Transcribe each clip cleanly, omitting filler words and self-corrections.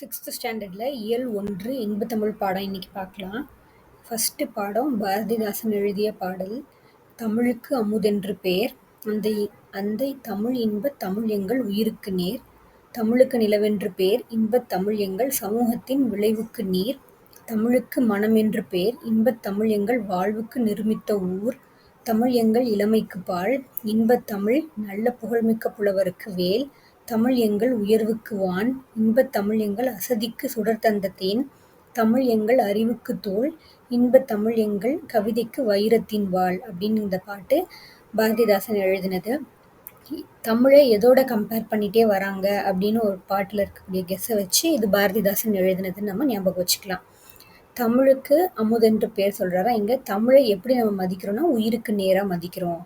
6th ஸ்டாண்டர்டில் இயல் 1 இன்பத்தமிழ் பாடம் இன்னைக்கு பார்க்கலாம். ஃபஸ்ட்டு பாடம் பாரதிதாசன் எழுதிய பாடல். தமிழுக்கு அமுதென்று பேர், அந்தை அந்தை தமிழ் இன்பத் தமிழ் எங்கள் உயிருக்கு நேர். தமிழுக்கு நிலவென்று பேர், இன்பத் தமிழ் எங்கள் சமூகத்தின் விளைவுக்கு நீர். தமிழுக்கு மனமென்று பேர், இன்பத் தமிழ் எங்கள் வாழ்வுக்கு நிருமித்த ஊர். தமிழ் எங்கள் இளமைக்கு பால், இன்பத் தமிழ் நல்ல புகழ்மிக்க புலவருக்கு வேல். தமிழ் எங்கள் உயர்வுக்கு வான், இன்பத் தமிழ் எங்கள் அசதிக்கு சுடர் தந்த தேன். தமிழ் எங்கள் அறிவுக்கு தோல், இன்பத் தமிழ் எங்கள் கவிதைக்கு வைரத்தின் வாள் அப்படின்னு இந்த பாட்டு பாரதிதாசன் எழுதினது. தமிழை எதோட கம்பேர் பண்ணிட்டே வராங்க அப்படின்னு ஒரு பாட்டில் இருக்கக்கூடிய கெஸ்ஸை வச்சு இது பாரதிதாசன் எழுதினதுன்னு நம்ம ஞாபகம் வச்சுக்கலாம். தமிழுக்கு அமுதென்று பேர் சொல்கிறாரா, இங்கே தமிழை எப்படி நம்ம மதிக்கிறோம்னா உயிருக்கு நேராக மதிக்கிறோம்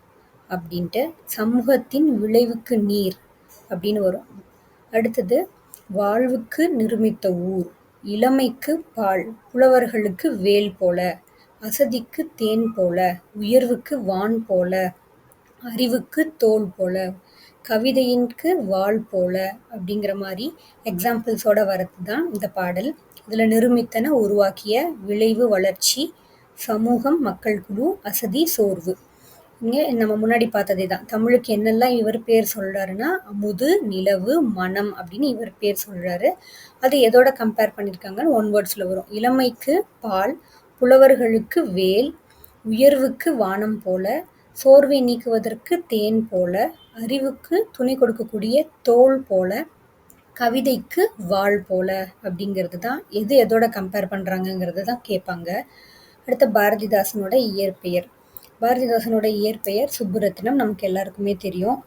அப்படின்ட்டு. சமூகத்தின் விளைவுக்கு நீர் அப்படின்னு வரும். அடுத்தது வாழ்வுக்கு நிருமித்த ஊர், இளமைக்கு பால், புலவர்களுக்கு வேல் போல, அசதிக்கு தேன் போல, உயர்வுக்கு வான் போல, அறிவுக்கு தோல் போல, கவிதையின்க்கு வாள் போல அப்படிங்கிற மாதிரி எக்ஸாம்பிள்ஸோட வரது தான் இந்த பாடல். இதில் நிருமித்தன உருவாக்கிய விளைவு வளர்ச்சி, சமூகம் மக்கள் குழு, அசதி சோர்வு. இங்கே நம்ம முன்னாடி பார்த்ததே தான். தமிழுக்கு என்னெல்லாம் இவர் பேர் சொல்கிறாருன்னா அமுது, நிலவு, மனம் அப்படின்னு இவர் பேர் சொல்கிறாரு. அது எதோட கம்பேர் பண்ணியிருக்காங்கன்னு ஒன் வேர்ட்ஸில் வரும். இளமைக்கு பால், புலவர்களுக்கு வேல், உயர்வுக்கு வானம் போல, சோர்வை நீக்குவதற்கு தேன் போல, அறிவுக்கு துணை கொடுக்கக்கூடிய தோல் போல, கவிதைக்கு வாள் போல அப்படிங்கிறது தான். எது எதோட கம்பேர் பண்ணுறாங்கங்கிறது தான் கேட்பாங்க. அடுத்த பாரதிதாசனோட இயற்பெயர். பாரதிதாசனோட இயற்பெயர் சுப்புரத்தினம், நமக்கு எல்லாருக்குமே தெரியும்.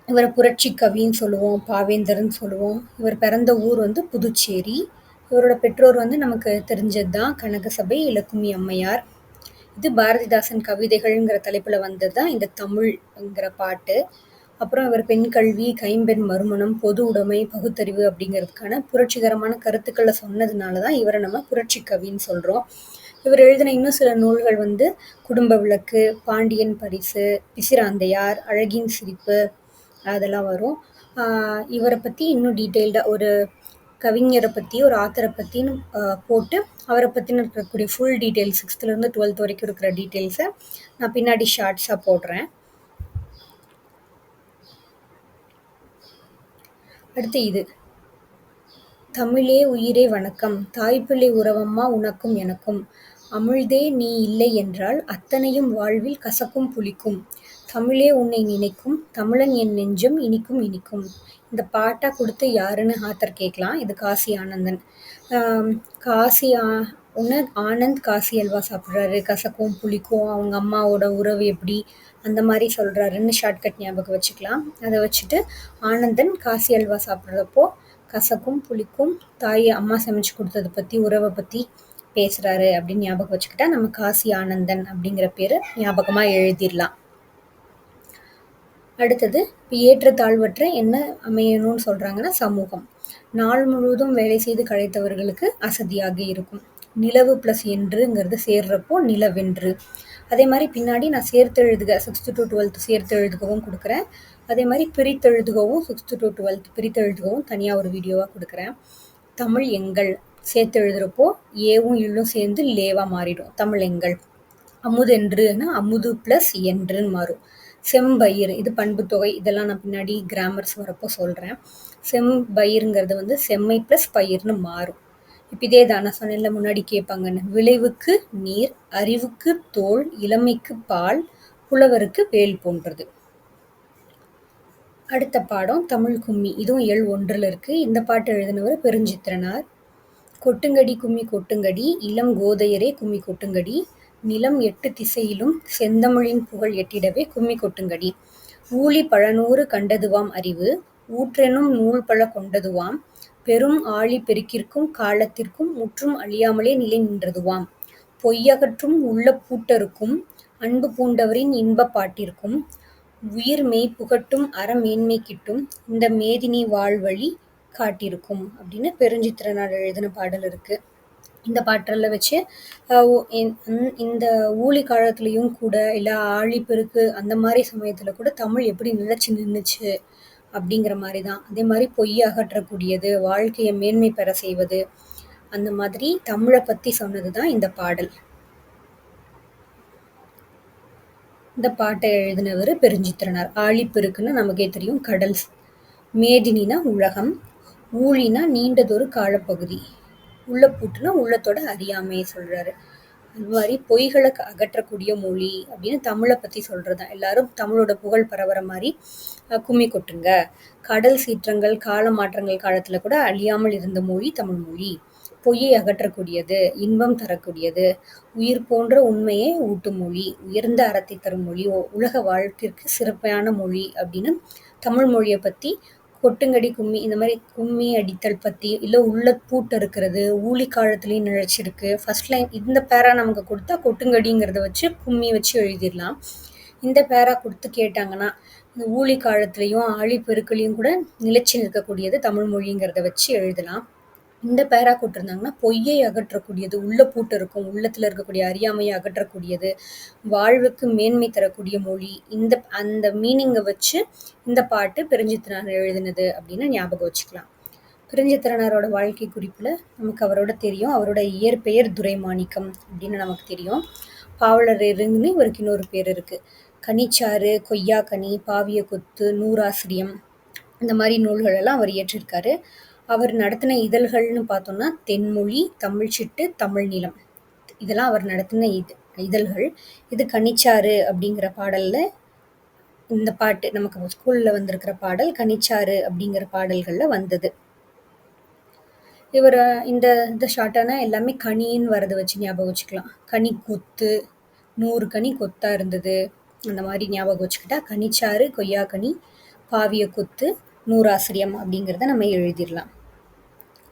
இவரை புரட்சி கவின்னு சொல்லுவோம், பாவேந்தர்னு சொல்லுவோம். இவர் பிறந்த ஊர் புதுச்சேரி. இவரோட பெற்றோர் நமக்கு தெரிஞ்சது தான் கனகசபை, இலக்குமி அம்மையார். இது பாரதிதாசன் கவிதைகள்ங்கிற தலைப்பில் வந்தது தான் இந்த தமிழ்ங்கிற பாட்டு. அப்புறம் இவர் பெண் கல்வி, கைம்பெண் மறுமணம், பொது உடைமை, பகுத்தறிவு அப்படிங்கிறதுக்கான புரட்சிகரமான கருத்துக்களை சொன்னதுனால தான் இவரை நம்ம புரட்சி கவின்னு சொல்கிறோம். இவர் எழுதின இன்னும் சில நூல்கள் குடும்ப விளக்கு, பாண்டியன் பரிசு, பிசிராந்தையார், அழகின் சிரிப்பு அதெல்லாம் வரும். இவரை பற்றி இன்னும் டீட்டெயில்டாக ஒரு கவிஞரை பற்றி, ஒரு ஆத்தரை பற்றின்னு போட்டு அவரை பற்றின இருக்கக்கூடிய ஃபுல் டீட்டெயில்ஸ் 6th-லேருந்து 12th வரைக்கும் இருக்கிற டீட்டெயில்ஸை நான் பின்னாடி ஷார்ட்ஸாக போடுறேன். அடுத்து இது தமிழே உயிரே வணக்கம், தாய்ப்பிள்ளை உறவம்மா உனக்கும் எனக்கும், அமிழ்தே நீ இல்லை என்றால் அத்தனையும் வாழ்வில் கசக்கும் புளிக்கும், தமிழே உன்னை நினைக்கும், தமிழன் என் நெஞ்சம் இனிக்கும் இனிக்கும். இந்த பாட்டாக கொடுத்து யாருன்னு ஆத்தர் கேட்கலாம். இது காசி ஆனந்தன். ஆனந்த் காசி அல்வா சாப்பிட்றாரு, கசக்கும் புளிக்கும், அவங்க அம்மாவோட உறவு எப்படி அந்த மாதிரி சொல்கிறாருன்னு ஷார்ட்கட் ஞாபகம் வச்சுக்கலாம். அதை வச்சுட்டு ஆனந்தன் காசி அல்வா சாப்பிட்றப்போ கசக்கும் புளிக்கும், அம்மா சமைச்சு கொடுத்ததை பற்றி, உறவை பற்றி பேசுகிறாரு அப்படின்னு ஞாபகம் வச்சுக்கிட்டா நம்ம காசி ஆனந்தன் அப்படிங்கிற பேர் ஞாபகமாக எழுதிடலாம். அடுத்தது ஏற்றத்தாழ்வற்ற என்ன அமையணும்னு சொல்கிறாங்கன்னா சமூகம். நாள் முழுவதும் வேலை செய்து களைத்தவர்களுக்கு அசதியாக இருக்கும். நிலவு ப்ளஸ் என்றுங்கிறது சேர்றப்போ நிலவென்று. அதே மாதிரி பின்னாடி நான் சேர்த்து எழுதுக 6th to 12th சேர்த்து எழுதுகவும் கொடுக்குறேன். அதே மாதிரி பிரித்தெழுதுகவும் 6th to 12th பிரித்தெழுதுகவும் தனியாக ஒரு வீடியோவாக கொடுக்குறேன். தமிழ் எங்கள் சேர்த்து எழுதுகிறப்போ ஏவும் இள்ளும் சேர்ந்து லேவாக மாறிடும். தமிழ் எங்கள். அமுதென்றுன்னா அமுது ப்ளஸ் என்றுன்னு மாறும். செம்பயிர், இது பண்பு தொகை, இதெல்லாம் நான் பின்னாடி கிராமர்ஸ் வரப்போ சொல்கிறேன். செம்பயிர்ங்கிறது செம்மை ப்ளஸ் பயிர்னு மாறும். இப்போ இதே தான் நான் சொன்னேன்ல முன்னாடி கேட்பாங்கன்னு. விளைவுக்கு நீர், அறிவுக்கு தோல், இளமைக்கு பால், புலவருக்கு வேல் போன்றது. அடுத்த பாடம் தமிழ் கும்மி. இதுவும் இயல் 1ல் இருக்குது. இந்த பாட்டு எழுதினவர் பெருஞ்சித்திரனார். கொட்டுங்கடி கும்மி கொட்டுங்கடி, இளம் கோதையரே கும்மி கொட்டுங்கடி, நிலம் 8 திசையிலும் செந்தமிழின் புகழ் எட்டிடவே கும்மி கொட்டுங்கடி. ஊழி பழநூறு கண்டதுவாம் அறிவு, ஊற்றெனும் நூல் பல கொண்டதுவாம், பெரும் ஆழி பெருக்கிற்கும் காலத்திற்கும் முற்றும் அழியாமலே நிலை நின்றதுவாம், பொய்யகற்றும் உள்ள பூட்டருக்கும் அன்பு பூண்டவரின் இன்பப் பாட்டிற்கும், உயிர் மெய் புகட்டும் அற மேன்மை கிட்டும், இந்த மேதினி வாழ்வழி காட்டியிருக்கும் அப்படின்னு பெருஞ்சித்திரனார் எழுதின பாடல் இருக்குது. இந்த பாட்டெல்லாம் வச்சு இந்த ஊழி காலத்துலேயும் கூட, இல்லை ஆழிப்பெருக்கு அந்த மாதிரி சமயத்தில் கூட தமிழ் எப்படி நிலைச்சி நின்றுச்சு அப்படிங்கிற மாதிரி தான். அதே மாதிரி பொய்யை அகற்றக்கூடியது, வாழ்க்கையை மேன்மை பெற செய்வது, அந்த மாதிரி தமிழை பற்றி சொன்னது தான் இந்த பாடல். இந்த பாட்டை எழுதினவர் பெருஞ்சித்திரனார். ஆழிப்பெருக்குன்னு நமக்கே தெரியும், கடல். மேதினினா உலகம், ஊழினா நீண்டதொரு காலப்பகுதி, உள்ளப்பூட்டுனா உள்ளத்தோட அறியாமையை சொல்றாரு. அது மாதிரி பொய்களை அகற்றக்கூடிய மொழி அப்படின்னு தமிழை பற்றி சொல்கிறதான். எல்லாரும் தமிழோட புகழ் பரவுற மாதிரி கும்மி கொட்டுங்க. கடல் சீற்றங்கள், கால மாற்றங்கள் காலத்தில் கூட அழியாமல் இருந்த மொழி தமிழ் மொழி. பொய்யை அகற்றக்கூடியது, இன்பம் தரக்கூடியது, உயிர் போன்ற உண்மையை ஊட்டும் மொழி, உயர்ந்த அறத்தை தரும் மொழி, உலக வாழ்க்கைக்கு சிறப்பான மொழி அப்படின்னு தமிழ் மொழியை பற்றி கொட்டுங்கடி கும்மி, இந்த மாதிரி கும்மி அடித்தல் பற்றி, இல்லை உள்ள பூட்டு இருக்கிறது, ஊழி காலத்துலேயும் நிழச்சிருக்கு. ஃபர்ஸ்ட் லைன் இந்த பேரா நமக்கு கொடுத்தா கொட்டுங்கடிங்கிறத வச்சு கும்மி வச்சு எழுதிடலாம். இந்த பேரா கொடுத்து கேட்டாங்கன்னா இந்த ஊழி காலத்துலேயும் ஆழிப்பெருக்களையும் கூட நிலைச்சி நிற்கக்கூடியது தமிழ் மொழிங்கிறத வச்சு எழுதலாம். இந்த பேரா கொடுத்துருந்தாங்கன்னா பொய்யை அகற்றக்கூடியது, உள்ள பூட்டு இருக்கும், உள்ளத்தில் இருக்கக்கூடிய அறியாமையை அகற்றக்கூடியது, வாழ்வுக்கு மேன்மை தரக்கூடிய மொழி, அந்த மீனிங்கை வச்சு இந்த பாட்டு பெருஞ்சித்திரனார் எழுதினது அப்படின்னு ஞாபகம் வச்சுக்கலாம். பெருஞ்சித்திரனாரோட வாழ்க்கை குறிப்பில் நமக்கு அவரோட தெரியும். அவரோட இயற்பெயர் துரைமாணிக்கம் அப்படின்னு நமக்கு தெரியும். பாவலரேறுன்னு இவருக்கு இன்னொரு பேர் இருக்குது. கனிச்சாறு, கொய்யாக்கனி, பாவிய கொத்து, நூறாசிரியம், இந்த மாதிரி நூல்கள் எல்லாம் அவர் இயற்றிருக்காரு. அவர் நடத்தின இதழ்கள்னு பார்த்தோம்னா தென்மொழி, தமிழ் சிட்டு, தமிழ் நிலம், இதெல்லாம் அவர் நடத்தின இதழ்கள். இது கனிச்சாறு அப்படிங்கிற பாடலில் இந்த பாட்டு நமக்கு ஸ்கூலில் வந்திருக்கிற பாடல் கனிச்சாறு அப்படிங்கிற பாடல்களில் வந்தது. இவர் இந்த ஷார்ட்டான எல்லாமே கனின்னு வரதை வச்சு ஞாபகம் வச்சுக்கலாம். கனி கொத்து, 100 கனி கொத்தாக இருந்தது, அந்த மாதிரி ஞாபகம் வச்சுக்கிட்டா கனிச்சாறு, கொய்யாக்கனி, பாவிய கொத்து, நூறாசிரியம் அப்படிங்கிறத நம்ம எழுதிடலாம்.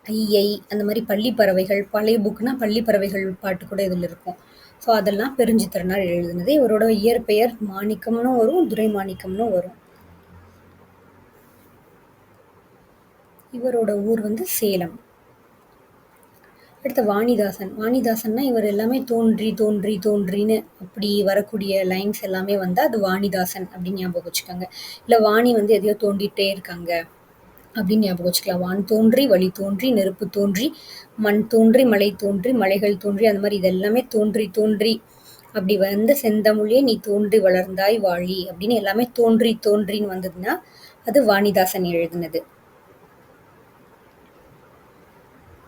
ஐயை, அந்த மாதிரி பள்ளி பறவைகள், பழைய புக்குனா பள்ளி பறவைகள் பாட்டு கூட இதில் இருக்கும். ஸோ அதெல்லாம் பெருஞ்சித்திரனார் எழுதுனது. இவரோட இயற்பெயர் மாணிக்கம்னு வரும், துரைமாணிக்கம்னு வரும். இவரோட ஊர் சேலம். அடுத்த வாணிதாசன். வாணிதாசன்னா இவர் எல்லாமே தோன்றி தோன்றி தோன்றின்னு அப்படி வரக்கூடிய லைன்ஸ் எல்லாமே வந்தால் அது வாணிதாசன் அப்படின்னு ஞாபகம் வச்சுக்கோங்க. இல்லை வாணி எதையோ தோண்டிகிட்டே இருக்காங்க அப்படின்னு ஞாபகம் வச்சுக்கலாம். வான் தோன்றி, வழி தோன்றி, நெருப்பு தோன்றி, மண் தோன்றி, மலை தோன்றி, மலைகள் தோன்றி, அந்த மாதிரி இதெல்லாமே தோன்றி தோன்றி அப்படி செந்தமிழே நீ தோன்றி வளர்ந்தாய் வாழி அப்படின்னு எல்லாமே தோன்றி தோன்றின்னு வந்ததுன்னா அது வாணிதாசன் எழுதினது.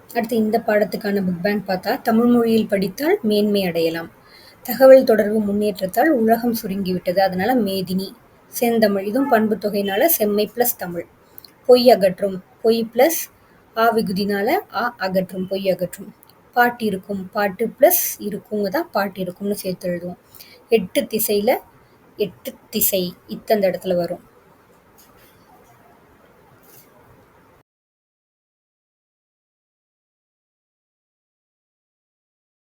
அடுத்து இந்த பாடத்துக்கான புக் பேங்க் பார்த்தா, தமிழ் மொழியில் படித்தால் மேன்மை அடையலாம், தகவல் தொடர்பு முன்னேற்றத்தால் உலகம் சுருங்கிவிட்டது, அதனால மேதினி, செந்தமிழ், இதுவும் பண்பு தொகையினால செம்மை ப்ளஸ் தமிழ், பொய் அகற்றும், பொய் ப்ளஸ் ஆ விகுதினால ஆ அகற்றும், பொய் அகற்றும், பாட்டு இருக்கும், பாட்டு ப்ளஸ் இருக்குங்க தான் பாட்டு இருக்கும்னு சேர்த்து எழுதுவோம். 8 திசையில் 8 திசை இத்தந்த இடத்துல வரும்.